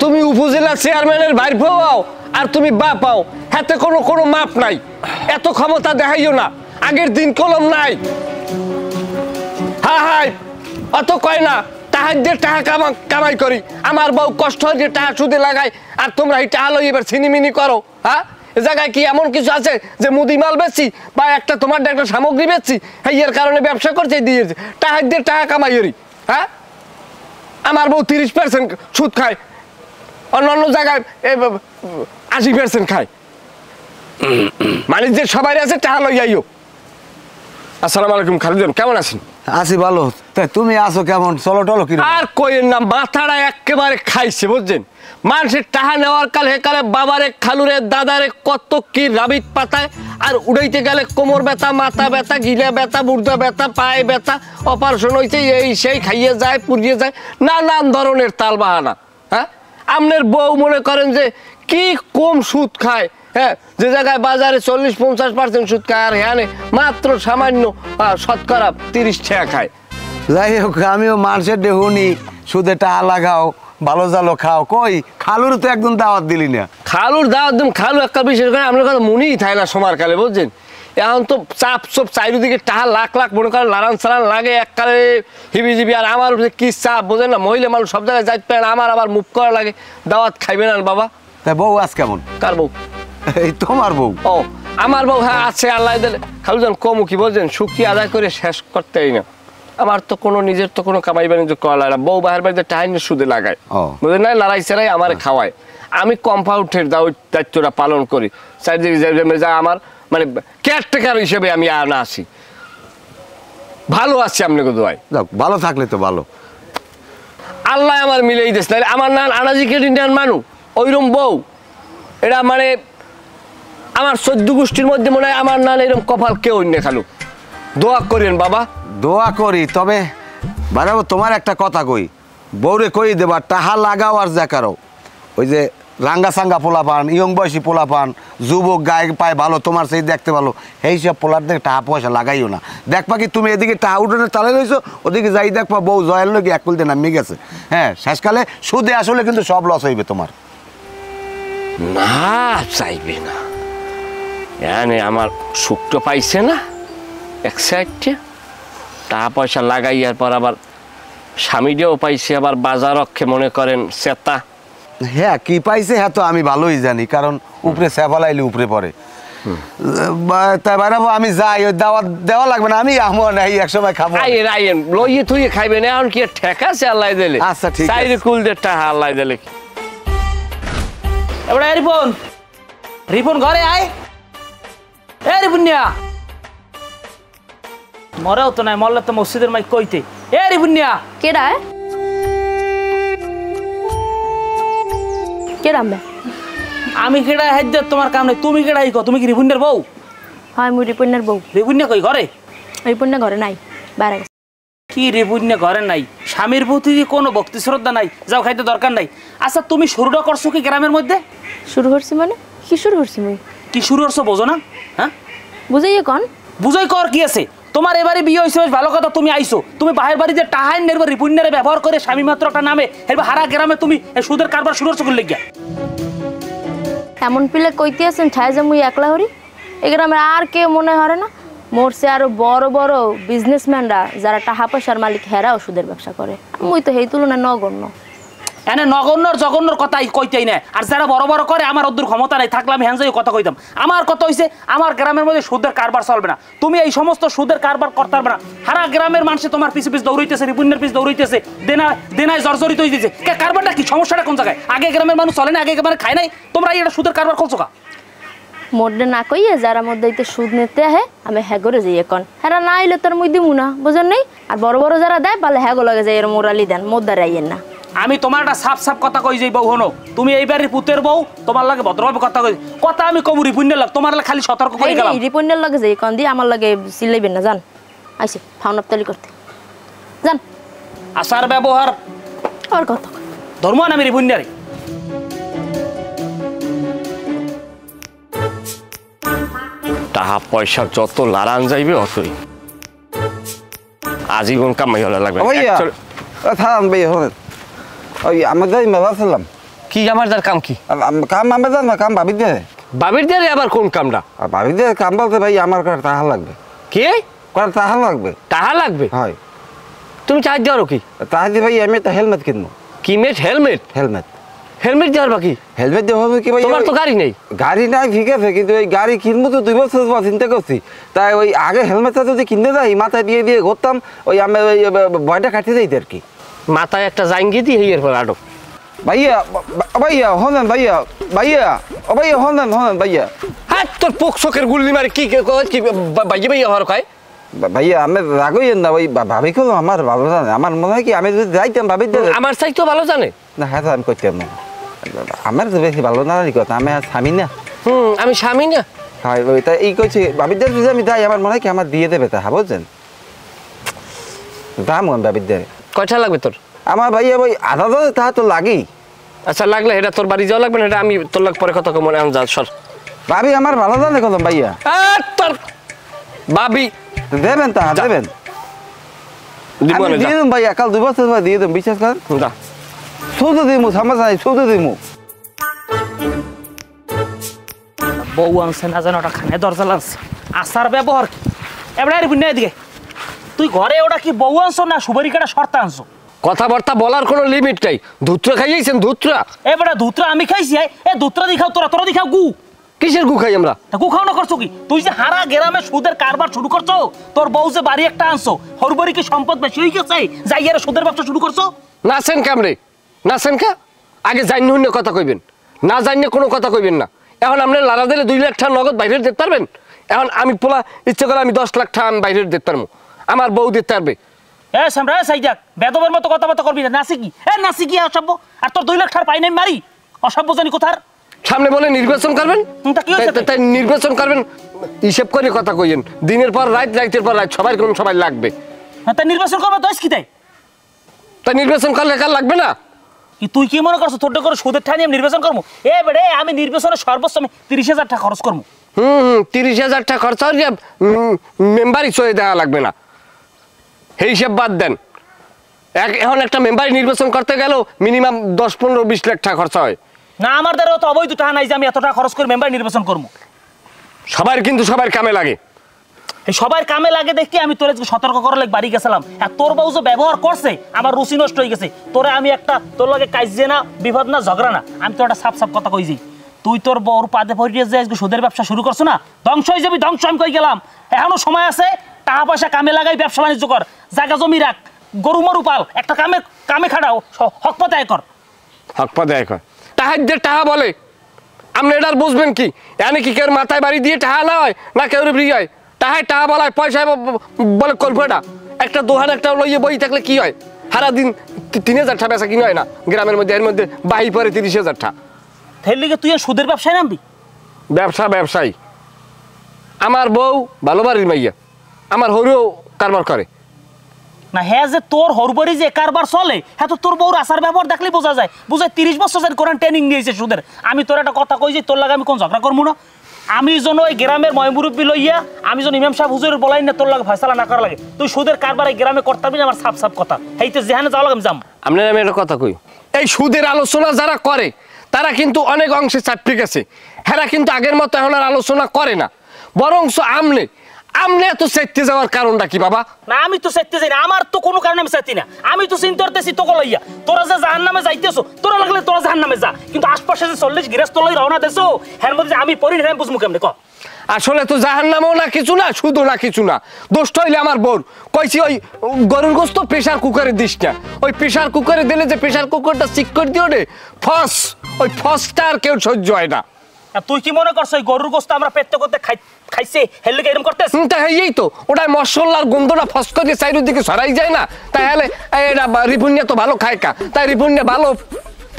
তুমি উপজেলা চেয়ারম্যানের ভাইর পাও আর তুমি বা পাও, হাতে কোনো মাপ নাই। এত ক্ষমতা দেখাইও না, আগের দিন কলম নাই। হাই অত কয় না, টাকা দিয়ে টাকা কামাই করি, আমার বউ কষ্ট হয়ে টাকা সুদে লাগাই, আর তোমরা এই টাকা লই এবার ছিনিমিনি করো। হ্যাঁ, এ জায়গায় কি এমন কিছু আছে যে মুদি মাল বেচছি বা একটা তোমার একটা সামগ্রী বেচছি, হ্যাঁ এর কারণে ব্যবসা করছে দিয়েছে, টাকা দিয়ে টাকা কামাই করি? হ্যাঁ, আমার বউ 30% সুদ খায়, অন্য জায়গায় 80% খায়। মানে যে সবাই আছে টাকা লই যাইও। আসসালামু আলাইকুম খালুজন, কেমন আছেন? আছি ভালো, তাই তুমি আছো কেমন? চলো টলো কি? আর কইেন না, মাথাটা একেবারে খাইছে বুঝছেন। মানুষের টাকা নেওয়ার কাল হেকালে বাবারে খালুরে দাদারে কত কি রাবিত পাতায়, আর উড়াইতে গেলে কোমর ব্যথা, মাথা ব্যথা, গিলা ব্যথা, বুর্দা ব্যথা, পায়ে ব্যথা, অপারেশন হয়েছে, এই সেই খাইয়ে যায় পুড়িয়ে যায়, নানান ধরনের তাল বাহানা। হ্যাঁ, আপনার বউ মনে করেন যে কি কম সুদ খায়। হ্যাঁ, যে জায়গায় বাজারে 40-50% সুদ খায়, আর হ্যাঁ মাত্র সামান্য শতকরা 30 টাকা খায়। যাই হোক, আমিও মানুষের দেহুনি সুদে টাকা লাগাও, ভালো জালো খাও। কই খালুর তো একদম দাওয়াত দিলি না। খালুর দাওয়াত দিন, খালু একটা বিশেষ করে আপনার কথা মনেই থাকে না সময় কালে বুঝছেন। এখন তো চাপ সব চারিদিকে টাকা লাখ লাখ মনে করেন লারান সারান লাগে এককালে হিবিজিবি। আর আমার কি চাপ বোঝেন না, মহিলা মানুষ সব জায়গায় যাইতে পারে না, আমার আবার মুখ করা লাগে। দাওয়াত খাইবে না বাবা। তাই বউ আজ কেমন? কার বউ? এই তোমার বউ। ও আমার বউ, হ্যাঁ আছে আল্লাহ দিলে। খালুজান কমু কি বলছেন, শুকিয়ে আদায় করে শেষ করতেই না। আমার তো কোনো নিজের তো কোনো কামাই বাণিজ্য করা লাগে না, বউ বাহার বাড়িতে টাইম সুদে লাগায় বুঝলেন না, লড়াই সেরাই আমার খাওয়ায়। আমি কম্পাউন্ডের দায়িত্বটা পালন করি, চারিদিকে যা আমার মানে কেয়ারটেকার হিসেবে আমি আনা আসি। ভালো আছি আপনাকে দোয়াই। ভালো থাকলে তো ভালো, আল্লাহ আমার মিলেই দিস। নাহলে আমার নান আনাজি কেটে নেন মানু ওইরকম বউ, এটা মানে আমার 14 গোষ্ঠীর মধ্যে মনে হয় আমার নান এরকম কপাল কেউ অন্য। খালু দোয়া করেন বাবা। দোয়া করি, তবে বাড়াবো তোমার একটা কথা কই, বউরে কই দেবা টাহা লাগাও আর যা কারো। ওই যে রাঙ্গা সাঙ্গা পোলা পান, ইয়ং বয়সী পোলা পান, যুবক গায়ে পায় ভালো, তোমার সেই দেখতে ভালো, এই সব পোলার দিকে টাকা পয়সা লাগাইও না। দেখবা কি তুমি এদিকে টাকা উঠোনে তালে রয়েছো, ওদিকে যাই দেখবা বউ জয়ের লোক এক কুলতে নামিয়ে গেছে। হ্যাঁ, শেষকালে সুদে আসলে কিন্তু সব লস হইবে তোমার। না চাইবে না, আমার সুখটা পাইছে না এক সাইডে, টাকা পয়সা লাগাইয়ার পর আবার স্বামীটাও পাইছে, আবার বাজার রক্ষে মনে করেন চেতা। হ্যাঁ, কি পাইছে হ্যাঁ তো আমি ভালোই জানি, কারণ উপরে সেফালাইলে উপরে পড়ে। তাই বাইরাবো আমি যাই, ওই দাওয়াত দেওয়া লাগবে না, আমি আমো নাই এক সময় খাবো। আইয়েন আইয়েন লইয়ে থুইয়ে খাইবেন, এখন কি ঠেকা আছে আল্লাহ দিলে। আচ্ছা ঠিক আছে, চাইরে কুলদের টাকা আল্লাহ দিলে। এবারে রিপন, রিপন ঘরে আয়। এ রিপুনিয়া মরেও তো নাই, মরলে তো মসজিদের মাইক কইতে। এ রিপুনিয়া কেডা কেডা? আমি কেডা হাইদ তোমার কাম নাই, তুমি কেডাই কো? তুমি কি রিপুনিয়ার বউ? হয় মুই রিপুনিয়ার বউ। রিপুনিয়া কই ঘরে? রিপুনিয়া ঘরে নাই, বাইরে গেছে। কি রিপুনিয়া ঘরে নাই? স্বামীর প্রতি কোনো ভক্তি শ্রদ্ধা নাই, যাও খাইতে দরকার নাই। আচ্ছা তুমি শুরুটা করছো কি গ্রামের মধ্যে? শুরু করছি মানে কি শুরু করছি মুই? কি শুরু করছো বোঝো না? হ্যাঁ বুঝাইয়ে কন। বুঝাই কর কি আছে? তোমার এবারে বিয়ে হয়েছে ভালো কথা, তুমি আইছো, তুমি বাহির বাড়িতে টাহাই নেরবা রিপুনিয়ারে ব্যবহার করে স্বামী মাত্র একটা নামে এবার হারা গ্রামে তুমি সুদের কারবার শুরু করছো করলে গিয়া। এমন পিলে কইতে আছেন ঠায় যে মুই একলা হরি, এই গ্রামে আর কেউ মনে হরে না। মোরসে আরো বড় বড় বিজনেসম্যানরা যারা টাকা পয়সার মালিক হেরাও সুদের ব্যবসা করে, মুই তো সেই তুলনায় নগণ্য। এনে নগণ্যর জগন্যর কথাই কইতেই না, আর যারা বড় বড় করে আমার অদূর ক্ষমতা নাই, থাকলে আমি হ্যাঁ কথা কইতাম। আমার কথা হইছে আমার গ্রামের মধ্যে সুদের কারবার চলবে না, তুমি এই সমস্ত সুদের কারবার করতে পারবে না। সারা গ্রামের মানুষ তোমার পিছে পিছ দৌড়াইতেছে, রিপুনের পিছ দৌড়াইতেছে, দেনায় জর্জরিত হয়ে দিয়েছে। কারবারটা কি, সমস্যাটা কোন জায়গায়? আগে গ্রামের মানুষ চলে না, আগে মানে খায় নাই, তোমরা এটা সুদের কারবার করছো কা? মোডে না কইয়ে যারা মধ্যে সুদ নিতে আহে আমি হ্যাগরে যাই এখন, হ্যাঁ না আইলে তোর মুই দিমু না, বুঝেন নেই? আর বড় বড় যারা দেয় পালে হ্যাগো লাগে যাই এর মোরালি দেন, মোদ্দারে আইয়েন না। আমি তোমার একটা সাফ সাফ কথা কই যে বউ হনো, তুমি এইবারের পুতের বউ, তোমার লাগে ভদ্রভাবে কথা কই। কথা আমি কম রিপুনের লাগ, তোমার লাগে খালি সতর্ক করে গেলাম। রিপুনের লাগে যাই কোন দি, আমার লাগে সিলাইবেন না, জান আইছে ফাউনাপতালি করতে জান। আচার ব্যবহার আর কথা ধর্ম না আমি রিপুনারে। টাকা পয়সা যত লারান যাইবে অতই আজীবন কামাই হলে লাগবে। থাম ভাই হলেন ওই আমাদের মেলা ছিলাম কি আমার যার কাম কি? কাম আমি জান না, কাম ভাবি দে। বাবির দিয়ে আবার কোন কামটা? আর ভাবি দে কাম বলতে ভাই আমার কার টাকা লাগবে। কি টাকা লাগবে? টাকা লাগবে? হয়। তুমি চার্জ দেওয়ারও কি? টাকা দিয়ে ভাই আমি একটা হেলমেট কিনবো। কি মেট? হেলমেট? হেলমেট দেওয়ার বাকি? হেলমেট দেওয়া হবে কি ভাই? তোমার তো গাড়ি নেই। গাড়ি নাই ঠিক আছে, কিন্তু ওই গাড়ি কিনবো তো 2 বছর পর চিন্তা করছি। তাই ওই আগে হেলমেটটা যদি কিনতে যাই মাথায় দিয়ে দিয়ে ঘুরতাম, ওই আমি ওই ভয়টা কাটিয়ে যাইতে আর কি। মাথায় একটা জাঙ্গি দিয়ে এরপর আডো। ভাইয়া ভাইয়া হলেন ভাইয়া ও ভাইয়া হলেন ভাইয়া। হ্যাঁ তোর পোক শোকের গুল্লি মারে কি ভাইয়া হওয়ার কয়? ভাইয়া আমি রাগইয়েন না, ওই ভাবি কল আমার ভালো জানে। আমার মনে হয় কি আমি যদি যাইতাম ভাবি আমার চাই তো ভালো জানে না। হ্যাঁ আমি করতাম না, আমার তো বেশি ভালো না কথা। আমি আর স্বামী না। আমি স্বামী না। হয় ওই তাই এই করছি ভাবিদের যদি আমি যাই আমার মনে হয় কি আমার দিয়ে দেবে তা বুঝছেন। দাম ভাবিদের কয়টা লাগবে তোর? আমার ভাইয়া ওই আধা তা তো লাগেই। আচ্ছা লাগলে এটা তোর বাড়ি যাওয়া লাগবে না, এটা আমি তোর লাগ পরে কথা মনে যা সর। ভাবি আমার ভালো জানে কলম ভাইয়া। তোর ভাবি দেবেন তা দেবেন দিয়ে দেব ভাইয়া, কাল 2 বছর পর দিয়ে দেব, বিশ্বাস করেন। শুধু দিমু সমস্যা নাই, শুধু দিমু। বউ আনছে না জানো, ওটা খানে দরজা লাগছে। আসার ব্যবহার কি এবার এদিকে? তুই ঘরে ওটা কি বউ আনছো না সুপারি কাটা শর্তা আনছো? কথাবার্তা বলার কোনো লিমিট নাই। ধুত্রা খাইয়েছেন? ধুত্রা এবারে ধুত্রা আমি খাইছি। ধুত্রা দি খাও, তোরা দি খাও গু। কিসের গু খাই আমরা? গু খাও না করছো কি? তুই যে হারা গ্রামে সুদের কারবার শুরু করছো, তোর বউ যে বাড়ি একটা আনছো, হরবরি কি সম্পদ বেশি হয়ে গেছে যাই আর সুদের ব্যবসা শুরু করছো? নাচেন কামড়ে নাচেন কা? আগে জানি হইলে কথা কইবেন, না জানিয়ে কোনো কথা কইবেন না। এখন আপনি লারা দিলে 2 লাখ টাকা নগদ বাইরে দিতে পারবেন? এখন আমি পোলা ইচ্ছে করে আমি 10 লাখ টাকা আমি বাইরে দিতে পারবো, আমার বউ দিতে পারবে। সামরা সাইজাক বেদবের মতো কথাবার্তা করবি না। নাসি কি অসভ্য? আর তোর 2 লাখ টাকা পাই নাই মারি অসভ্য জানি কোথার। সামনে বলে নির্বাচন করবেন, তাই নির্বাচন করবেন হিসেব করে কথা কইেন। দিনের পর রাত, রাতের পর রাত, সবাই লাগবে। তাই নির্বাচন করবে তো কি? তাই নির্বাচন করলে কার লাগবে না? তুই কি মনে করছো তোর করে সুদের ঠানি আমি নির্বাচন করবো? বেড়ে আমি নির্বাচনে সর্বোচ্চ 30,000 টাকা খরচ করবো। 30,000 টাকা খরচ হয়ে মেম্বারই সয়ে দেওয়া লাগবে না, এই হিসাব বাদ দেন। এখন একটা মেম্বারই নির্বাচন করতে গেলেও মিনিমাম 10, 15, 20 লাখ টাকা খরচ হয় না। আমার দ্বারা তো অবৈধ টাকা নাই যে আমি এত টাকা খরচ করে মেম্বার নির্বাচন করবো। সবার কিন্তু সবার কামে লাগে। এই সবার কামে লাগে দেখি আমি তোরে সতর্ক করার লাগে বাড়ি গেছিলাম। আর তোর বউ যে ব্যবহার করছে আমার রুচি নষ্ট হয়ে গেছে। তোরে আমি একটা তোর লাগে কাইজে না, বিপদ না, ঝগড়া না, আমি তোর একটা সাপ কথা কইছি। তুই তোর বউর পাদে পড়িয়ে যে আজকে সুদের ব্যবসা শুরু করছো না, ধ্বংস হয়ে যাবি। ধ্বংস আমি কই গেলাম, এখনো সময় আছে। টাকা পয়সা কামে লাগাই, ব্যবসা বাণিজ্য কর, জায়গা জমি রাখ, গরু মরু পাল, একটা কামে খাটাও, হক পথে আয় কর। হক পথে আয় কর। টাহাদের টাহা বলে আপনি এটার বুঝবেন কি? এনে কি কেউ মাথায় বাড়ি দিয়ে টাহা না হয় না কেউ হয়? টাহায় টাহা বলায় পয়সা বলে কল্পটা। একটা দোহান একটা লইয়ে বই থাকলে কি হয়? সারা দিন 3,000 টাকা বেচা কিনে হয় না গ্রামের মধ্যে, এর মধ্যে বাহি পরে 30,000 টাকা। তাই লিগে তুই সুদের ব্যবসায় নামবি? ব্যবসায়ী আমার বউ ভালো বাড়ির মাইয়া, আমার হরিও কারবার করে না। হ্যাঁ যে তোর হরবরি যে কারবার চলে, হ্যাঁ তো তোর বউর আচার ব্যবহার দেখলে বোঝা যায়। 30 বছর কোরআন ট্রেনিং নিয়েছে সুদের। আমি তোর একটা কথা কই যে তোর লাগে আমি কোন ঝগড়া করবো না। আমি যেন ওই গ্রামের ময়মুরব্বী লইয়া আমি যেন ইমাম সাহেব হুজুরের বলাই না তোর লাগে ফয়সালা না করা লাগে। তুই সুদের কারবার এই গ্রামে করতে পারবি না, আমার সাপ কথা। হেইতে যেখানে যাওয়া লাগে আমি যাম। আপনার আমি একটা কথা কই, এই সুদের আলোচনা যারা করে তারা কিন্তু অনেক অংশে চাপে গেছে। হেরা কিন্তু আগের মতো এখন আর আলোচনা করে না, বরংস আমনে এত চাইতে যাওয়ার কারণটা কি বাবা? না আমি তো চাইতে যাই না, আমার তো কোনো কারণে আমি চাইতি না। আমি তো চিন্তা করতেছি তোকে লইয়া, তোরা যে জাহান্নামে যাইতেছো, তোরা লাগলে তোরা জাহান্নামে যা, কিন্তু আশপাশে যে 40 গৃহস্থ লই রওনা দেছো, এর মধ্যে আমি পড়ি না, বুঝমু কেমনে ক? আসলে তো জাহান্নামও না কিছু না, শুধু না কিছু না, দোষটা হইলে আমার বোর। কইছি ওই গরুর গোস্ত প্রেসার কুকারে দিস না, ওই প্রেসার কুকারে দিলে যে প্রেসার কুকারটা চিক করে দিও রে ফস, ওই ফসটা আর কেউ সহ্য হয় না। তুই কি মনে করছ ওই গরুর গোস্ত আমরা পেটতে করতে খাইছে হেললে এরকম করতেছ? এই তো ওটাই মশলার গন্ধটা ফস করে চারিদিকে ছড়াই যায় না। তাহলে এটা রিপুণ্যা তো ভালো খায় কা, তাই রিপুণ্যা ভালো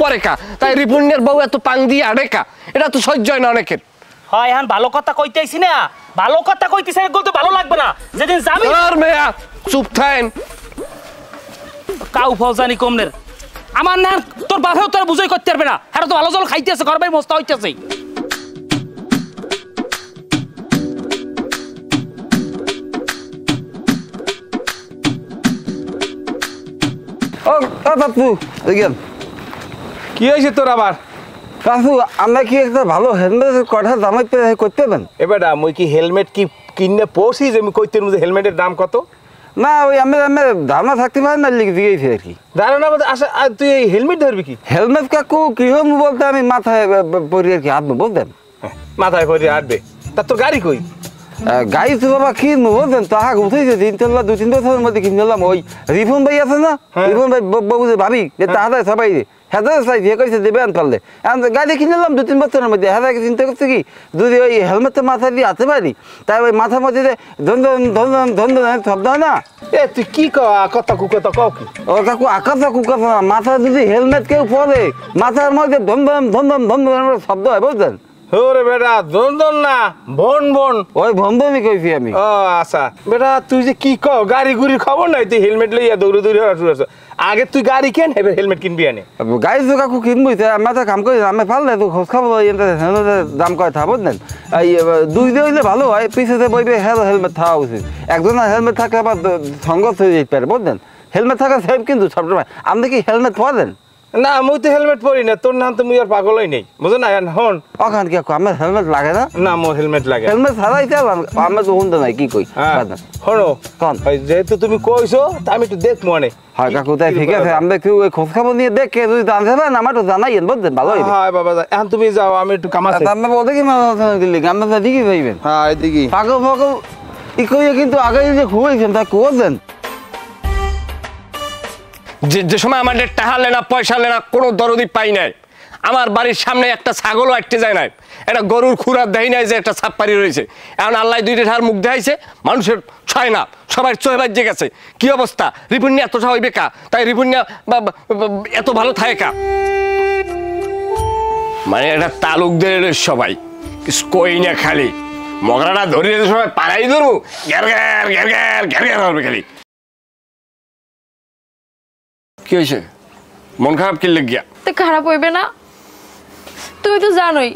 পরে কা, তাই রিপুণ্যের বউ এত পাং দিয়ে আড়ে কা, এটা তো সহ্য হয় না অনেকের। হয় এখন ভালো কথা কইতেছি না, ভালো কথা কইতেছি বলতে ভালো লাগবে না। যেদিন যাবি আর মেয়া চুপ থাকেন, কাউ ফল জানি কমনের। আমার না তোর বাপেও তোর বুঝাই করতে পারবে না, আর তো ভালো জল খাইতেছে, ঘর ভাই মস্তা হইতেছে। ও বাপু দেখেন কি হয়েছে তোর আবার? কাকু আমরা কি একটা ভালো হেলমেটের কথা দামাই করতে পারেন? এবার মুই কি হেলমেট কি কিনে পড়ছি যে আমি কইতে যে হেলমেটের দাম কত? না ওই আমি ধারণা থাকতে পারেন না লিখে দিয়েছি আর কি। ধারণা বলতে আচ্ছা তুই এই হেলমেট ধরবি কি? হেলমেট কাকু কি হম বলতে আমি মাথায় পরি আর কি হাঁটবো বুঝলেন? মাথায় করে হাঁটবে তা তোর গাড়ি কই? গাড়ি তো বাবা কিনবো বুঝলেন? তো আগে উঠেছে 2-3 বছরের মধ্যে কিনলাম। ওই রিফন ভাই আছে না, রিফন ভাই বাবু যে ভাবি যে তাহাদের সবাই হেদার চাই দিয়ে কইছে দেবে আন পারলে গাড়ি কিনলাম 2-3 বছরের মধ্যে। হেদাকে চিন্তা করছে কি যদি ওই হেলমেটটা মাথায় দিয়ে হাতে পারি তাই ওই মাথার মধ্যে ধন শব্দ হয় না। এ তুই কি কথা কুকতা কও কি? ও কাকু আকাশা কুকাশা না, মাথায় যদি হেলমেট কেউ পরে মাথার মধ্যে ধন শব্দ হয় বুঝলেন? ওরে বেটা দন না বন ওই ভন্দনই কইছি আমি। ও আচ্ছা বেটা তুই যে কি কও গাড়ি গুড়ির খবর নাই, তুই হেলমেট লইয়া দৌড়ে আগে তুই গাড়ি কেন এবার হেলমেট কিনবি আনে? গাড়ি তো কাকু কিনবই আমরা তো কাম করি আমি পারলে তো খোঁজ খাবো হেলমেটের দাম কয় থা বুঝলেন? এই 2 দিয়ে হইলে ভালো হয়, পিছনে বইবে হেলমেট থাকা উচিত। একজনের হেলমেট থাকলে আবার সংঘর্ষ হয়ে যেতে পারে বুঝলেন? হেলমেট থাকা সেফ কিন্তু সবসময়। আপনি কি হেলমেট পরেন? না মুই তো হেলমেট পরি না, তোর নাম তো মুই আর পাগলই নেই বুঝো না। হন ওখান কি আমার হেলমেট লাগে না? না মোর হেলমেট লাগে। হেলমেট ছাড়াই চাল আমরা তো শুনতে নাই কি কই। হনো কোন যেহেতু তুমি কইছো তা আমি একটু দেখ মনে। হয় কাকু তাই ঠিক আছে, আমরা কেউ ওই খোঁজ খবর নিয়ে দেখে যদি জানতে পারেন আমার তো জানাইয়েন বুঝলেন? ভালো হইবে। হ্যাঁ বাবা এখন তুমি যাও আমি একটু কাম আছে। আমরা বলতে কি আমরা দিকে যাইবেন? হ্যাঁ এদিকে পাগল পাগল ই কইয়ে কিন্তু আগে যে খুঁজেছেন তা করছেন। যে সময় আমাদের টাকা লেনা পয়সা লেনা কোনো দরদি পাই নাই, আমার বাড়ির সামনে একটা ছাগলও আটতে যায় নাই, একটা গরুর খুরার দেয় নাই যে একটা ছাপ্পারি রয়েছে। এখন আল্লাহ 2টা ঠার মুখ দেখাইছে, মানুষের ছয় না সবাই চোহে বাজে গেছে। কি অবস্থা? রিপুণ্যা এত হইবে কা? তাই রিপুণ্যা এত ভালো থাকে কা? মানে এটা তালুকদের সবাই কই না খালি মগরাটা ধরিয়ে সবাই পাড়াই ধরবো গ্যার গ্যার গ্যার গ্যার গ্যার গ্যার হবে খালি। কি হয়েছে? মন খারাপ কি লেগিয়া? তো খারাপ হইবে না? তুমি তো জানোই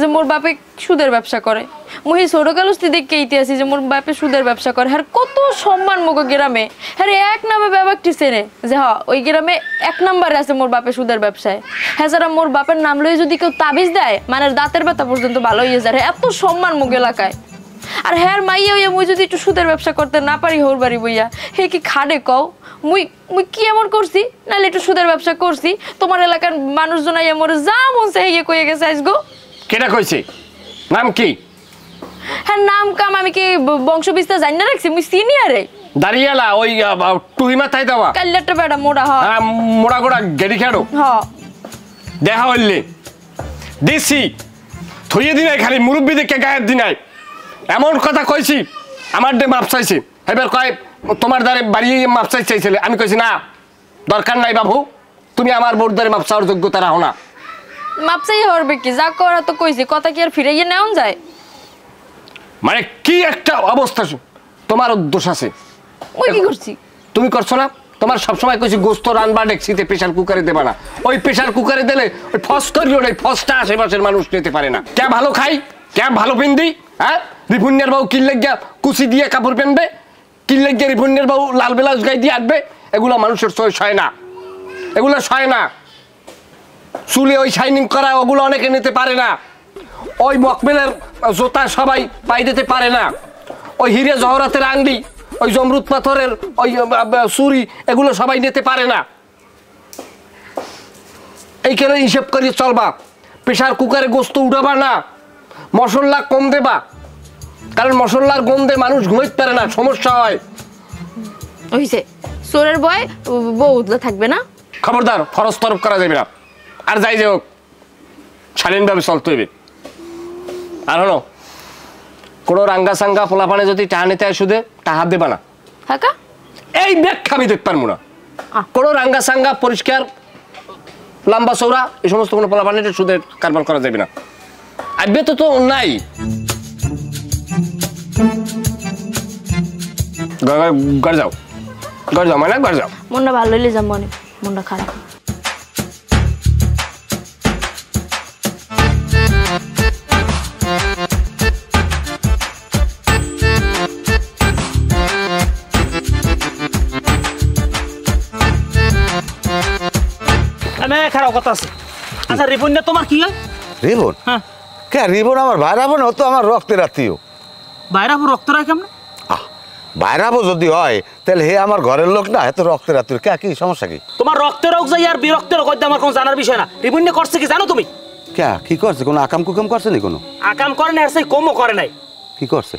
যে মোর বাপে সুদের ব্যবসা করে। মুই ছোটকালস্তি দেখে ইতিহাসি যে মোর বাপে সুদের ব্যবসা করে। হ্যাঁ কত সম্মান মুখ গ্রামে, হ্যাঁ এক নামে ব্যাপারটি চেনে যে হ্যাঁ ওই গ্রামে 1 নম্বরে আছে মোর বাপে সুদের ব্যবসায়। হ্যাঁ যারা মোর বাপের নাম লই যদি কেউ তাবিজ দেয় মানে দাঁতের ব্যথা পর্যন্ত ভালো হয়ে যায়। এত সম্মান মুখ এলাকায়। আর হ্যাঁ মাইয়া হইয়া মুই যদি একটু সুদের ব্যবসা করতে না পারি হোর বাড়ি বইয়া হে কি খাড়ে কও? মুই কি এমন করছি? নাহলে একটু সুদের ব্যবসা করছি তোমার এলাকার মানুষজন আইয়া মোর যা মন চাই ইয়ে কইয়া গেছে আজগো। কেটা কইছে? নাম কি? হ্যাঁ নাম কাম আমি কি বংশ বিস্তার জানি না রাখছি? মুই সিনিয়রে দাঁড়িয়েলা ওই টুহি মাথায় দেওয়া কাল্লাটা বেড়া মোড়া। হ্যাঁ মোড়া গোড়া গেড়ি খেড়ো দেখা হইলে দিছি থইয়ে দিনাই খালি মুরব্বী দেখে গায়ের দিনাই এমন কথা কইছি। আমার ডে মাপ চাইছে, এবার কয় তোমার দ্বারে বাড়িয়ে মাপ চাইছিলে। আমি কইছি না দরকার নাই বাবু, তুমি আমার বোর দ্বারে মাপ চাওয়ার যোগ্যতা রাখো না। মাপ চাই হরবে কি? যা করা তো কইছি, কথা কি আর ফিরাইয়ে নেওয়া যায়? মানে কি একটা অবস্থা! তোমার দোষ আছে। ওই কি করছি? তুমি করছো না? তোমার সবসময় কইছি গোস্ত রানবা ডেকছিতে প্রেশার কুকারে দেবা না। ওই প্রেশার কুকারে দিলে ওই ফস করিও না, ফসটা আশেপাশের মানুষ নিতে পারে না। কে ভালো খাই, কে ভালো পিন্দি? হ্যাঁ রিপুণ্যের বাবু কিনলে গিয়া কুচি দিয়ে কাপড় পেনবে, কিনলে গিয়ে রিপুণ্যের বাবু লাল বেলাউজ গায়ে দিয়ে আটবে। এগুলো মানুষের সয় না, এগুলো সয় না। চুলে ওই শাইনিং করা ওগুলো অনেকে নিতে পারে না। ওই মকমেলের জোতা সবাই পাই দিতে পারে না। ওই হিরে জহরাতের আংটি, ওই জমরুদ পাথরের ওই চুরি এগুলো সবাই নিতে পারে না। এইখানে হিসেব করে চলবা। প্রেশার কুকারে গোস্ত উঠাবা না, মশলা কম দেবা, কারণ মশলার গন্ধে মানুষ ঘুমাইতে পারে না, সমস্যা হয়। হইছে চোরের ভয় বউ উঠলে থাকবে না। খবরদার ফরজ তরফ করা যাবে না। আর যাই যে হোক শালীনভাবে চলতে হইবে। আর হলো কোনো রাঙ্গা সাঙ্গা পোলাপানে যদি টাহা নিতে হয় সুদে টাহা দেবা না। কাকা এই ব্যাখ্যা আমি দেখতে পারবো না। কোনো রাঙ্গা সাঙ্গা পরিষ্কার লম্বা চৌড়া এই সমস্ত কোনো পোলাপানে সুদের কারবার করা যাবে না। আইবে তো নাই। ঘর যাও, ঘর যাও, মানে ঘর যাও। মনটা ভালো হইলে যাম, মনে মনটা খারাপ। খারাপ কথা আছে আচ্ছা রিপন না তোমার কি হয়? রিবন হ্যাঁ কে রিবন আমার ভাইরাবো না, ও তো আমার রক্তের আত্মীয়। বাইরা রক্ত রায় কেমন? আহ ভাইরাবো যদি হয় তাহলে হে আমার ঘরের লোক না, এত রক্তের আত্মীয়। কে কি সমস্যা কি? তোমার রক্তের রোগ যাই আর বিরক্তের রোগ আমার কোনো জানার বিষয় না। রিপন করছে কি জানো তুমি? কে কি করছে? কোনো আকাম কুকাম করছে নি? কোনো আকাম করে না, আর সেই কমও করে নাই। কি করছে?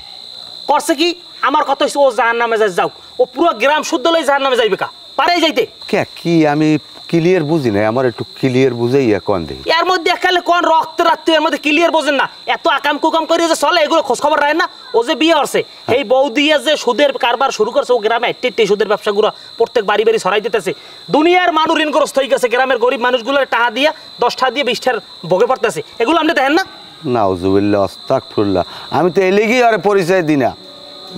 করছে কি আমার কথা হচ্ছে ও জাহান নামে যাও, ও পুরো গ্রাম শুদ্ধ লই জাহান নামে যাইবে কা পারে যাইতে। কে কি আমি ক্লিয়ার বুঝি না, আমার একটু ক্লিয়ার বুঝাইয়া কোন দেই। এর মধ্যে একালে কোন রক্তের আত্মীয়, এর মধ্যে ক্লিয়ার বোঝেন না। এত আকাম কুকাম করে যে চলে এগুলো খোঁজ খবর রাখেন না। ও যে বিয়ে হচ্ছে এই বউ দিয়ে যে সুদের কারবার শুরু করছে, ও গ্রামে একটি সুদের ব্যবসাগুলো প্রত্যেক বাড়ি বাড়ি ছড়াই দিতেছে। দুনিয়ার মানুষ ঋণগ্রস্ত হয়ে গেছে, গ্রামের গরিব মানুষগুলোর টাকা দিয়া 10 টাকা দিয়ে 20 টাকার ভোগে পড়তেছে। এগুলো আপনি দেখেন না? নাউজুবিল্লাহ আস্তাগফিরুল্লাহ। আমি তো এলিগি আরে পরিচয় দিই না,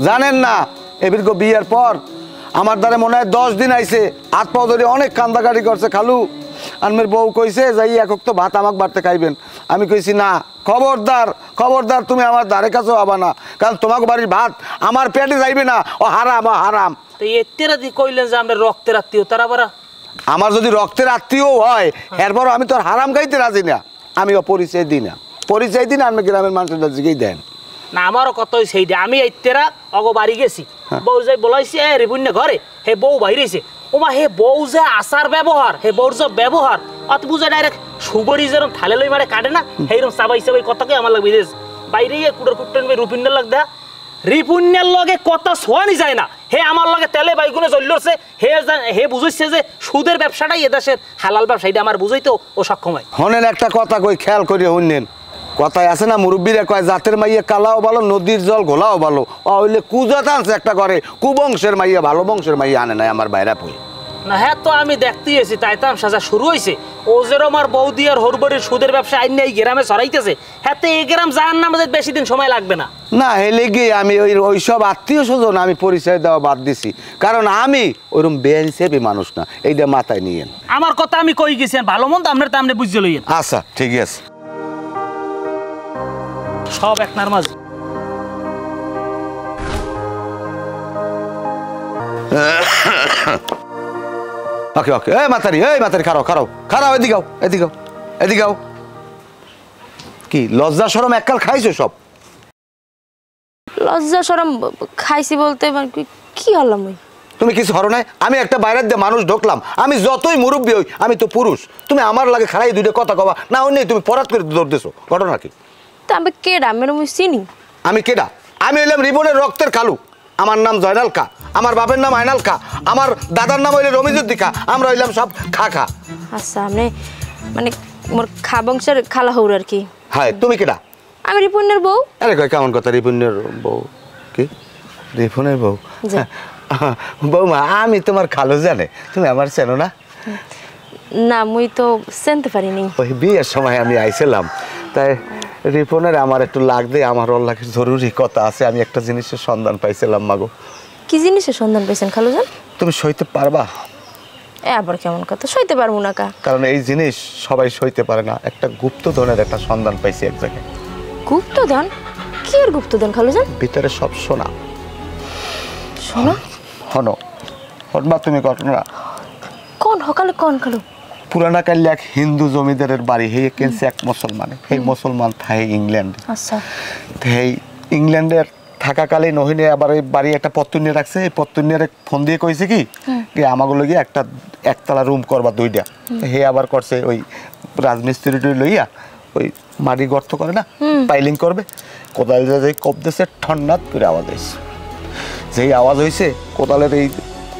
জানেন না? এবির বিয়ের পর আমার দ্বারা মনে হয় 10 দিন আইছে, হাত পাও ধরে অনেক কান্দাকাটি করছে। খালু আনমের বউ কইছে যাই একক তো ভাত আমাকে বাড়তে খাইবেন। আমি কইছি না, খবরদার খবরদার, তুমি আমার দ্বারে কাছেও আবা না, কারণ তোমাকে বাড়ির ভাত আমার পেটে যাইবে না, ও হারাম ও হারাম। তো এতেরা দি কইলেন যে আমরা রক্তের আত্মীয়, তারা আবার আমার যদি রক্তের আত্মীয় হয় এরপর আমি তো আর হারাম খাইতে রাজি না। আমি ও পরিচয় দিই না, পরিচয় দিন আমি গ্রামের মানুষের জিগেই দেন না। আমারও কত সেইটা আমি এতেরা অগো বাড়ি গেছি, বউ যাই বলাইছি এ রিপুণ্য ঘরে, হে বউ বাইরেছে। ওমা হে বউ যে আচার ব্যবহার, হে বউর যে ব্যবহার অত বুঝে ডাইরেক্ট সুবরি যেরকম থালে লই মারে কাটে না, সেইরকম চাবাই চাবাই কথাকে আমার লাগবে বিদেশ বাইরে কুটোর কুটন রুপিন্যের লাগ দা। রিপুণ্যের লগে কথা শোয়ানি যায় না। হে আমার লগে তেলে বাইগুনে জ্বলছে, হে বুঝাইছে যে সুদের ব্যবসাটাই এদেশের হালাল ব্যবসা, এটা আমার বুঝাইতো ও সক্ষম হয়। হনেন একটা কথা কই খেয়াল করিয়া শুনলেন, কথায় আছে না মুরব্বীরা কয় জাতের মাইয়া কালাও ভালো, নদীর জল ঘোলাও ভালো। হইলে কুজাত আনছে একটা করে, কুবংশের মাইয়া ভালো বংশের মাইয়া আনে নাই আমার বাইরা পই না। হ্যাঁ তো আমি দেখতেই আছি তাইতাম সাজা শুরু হয়েছে। ও যেরম আর বৌদি আর হরবরির সুদের ব্যবসা আইন এই গ্রামে ছড়াইতেছে, হ্যাঁ তো এই গ্রাম জাহান নামে বেশি দিন সময় লাগবে না। না হেলে গিয়ে আমি ওই সব আত্মীয় স্বজন আমি পরিচয় দেওয়া বাদ দিছি, কারণ আমি ওরকম বেআইনসেবি মানুষ না, এইটা মাথায় নিয়েন। আমার কথা আমি কই গেছি, ভালো মন্দ আপনার তো আপনি বুঝতে লইয়েন। আচ্ছা ঠিক আছে। সব এক নারমাজ। ওকে ওকে, এই মাতারি খারাও খারাও খারাও, এদিকাও এদিকাও এদিকাও। কি লজ্জা শরম এককাল খাইছো সব? লজ্জা শরম খাইছি বলতে মানে কি হলাম ওই? তুমি কিছু হরো নাই? আমি একটা বাইরের দিয়ে মানুষ ঢোকলাম, আমি যতই মুরব্বী হই আমি তো পুরুষ। তুমি আমার লাগে খারাই দুইটা কথা কবা না, ওই নেই তুমি পরাত করে দৌড় দিছো, ঘটনা কি? তা আমি কেডা? মেরে মুই চিনি? আমি কেডা? আমি হইলাম রিবনের রক্তের খালু। আমার নাম জয়নাল কা, আমার বাপের নাম আয়নাল কা, আমার দাদার নাম হইলে রমিজুদ্দিকা, আমরা হইলাম সব খা খা। আচ্ছা আপনি মানে মোর খা বংশের খালা হৌর আর কি। হ্যাঁ তুমি কেডা? আমি রিপুনের বউ। আরে কয় কেমন কথা, রিপুনের বউ? কি রিপুনের বউ? জি। বৌমা আমি তোমার খালু, জানে তুমি আমার চেনো না? না মুই তো চিনতে পারিনি। ওই বিয়ের সময় আমি আইছিলাম, তাই রিপনের আমার একটু লাগবে, আমার ওর লাগে জরুরি কথা আছে। আমি একটা জিনিসের সন্ধান পাইছিলাম মাগো। কি জিনিসের সন্ধান পেয়েছেন খালুজান? তুমি সইতে পারবা? এ আবার কেমন কথা? সইতে পারবো না কা? কারণ এই জিনিস সবাই সইতে পারে না। একটা গুপ্তধনের একটা সন্ধান পাইছি এক জায়গায়। গুপ্তধন? কি আর গুপ্তধন খালুজান? ভিতরে সব সোনা। শোনো হনো হনবা তুমি ঘটনা? কোন সকালে কোন খালু? পুরানা কালে এক হিন্দু জমিদারের বাড়ি, হে কিনছে এক মুসলমানে। এই মুসলমান থাকে ইংল্যান্ডে। আচ্ছা। এই ইংল্যান্ডের থাকাকালীন নহিনে আবার এই বাড়ি একটা পত্তর নিয়ে রাখছে। এই পত্তর নিয়ে ফোন দিয়ে কইছে কি আমাগুলো গিয়ে একটা একতলা রুম করবা 2টা। হে আবার করছে ওই রাজমিস্ত্রি লইয়া ওই মাটি গর্ত করে না, পাইলিং করবে, কোদাল যে কপ দিয়েছে ঠন্নাত করে আওয়াজ হয়েছে। যেই আওয়াজ হয়েছে কোদালের এই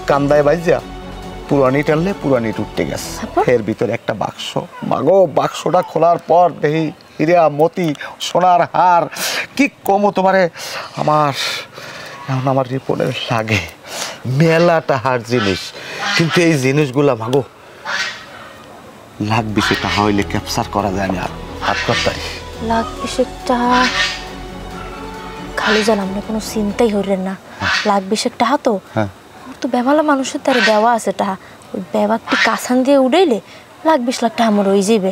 কান্দায় বাজিয়া পুরানি টানলে পুরানি উঠতে গেছে। এর ভিতরে একটা বাক্স, মাগো বাক্সটা খোলার পর দেখি হীরা মতি সোনার হার, কি কমো তোমারে। আমার এখন আমার রিপনের লাগে মেলাটা হার জিনিস, কিন্তু এই জিনিসগুলা মাগো লাখ 20 টাকা হইলে ক্যাপচার করা যায় না। হাত করতারি লাখ 20 টাকা খালুজান, আপনি কোনো চিন্তাই হইলেন না। লাখ 20 টাকা তো তো বেমালা মানুষের তারে দেওয়া আছে টাকা, ওই ব্যাপারটি কাছান দিয়ে উড়াইলে লাখ 20 লাখ টাকা আমার হয়ে যাবে।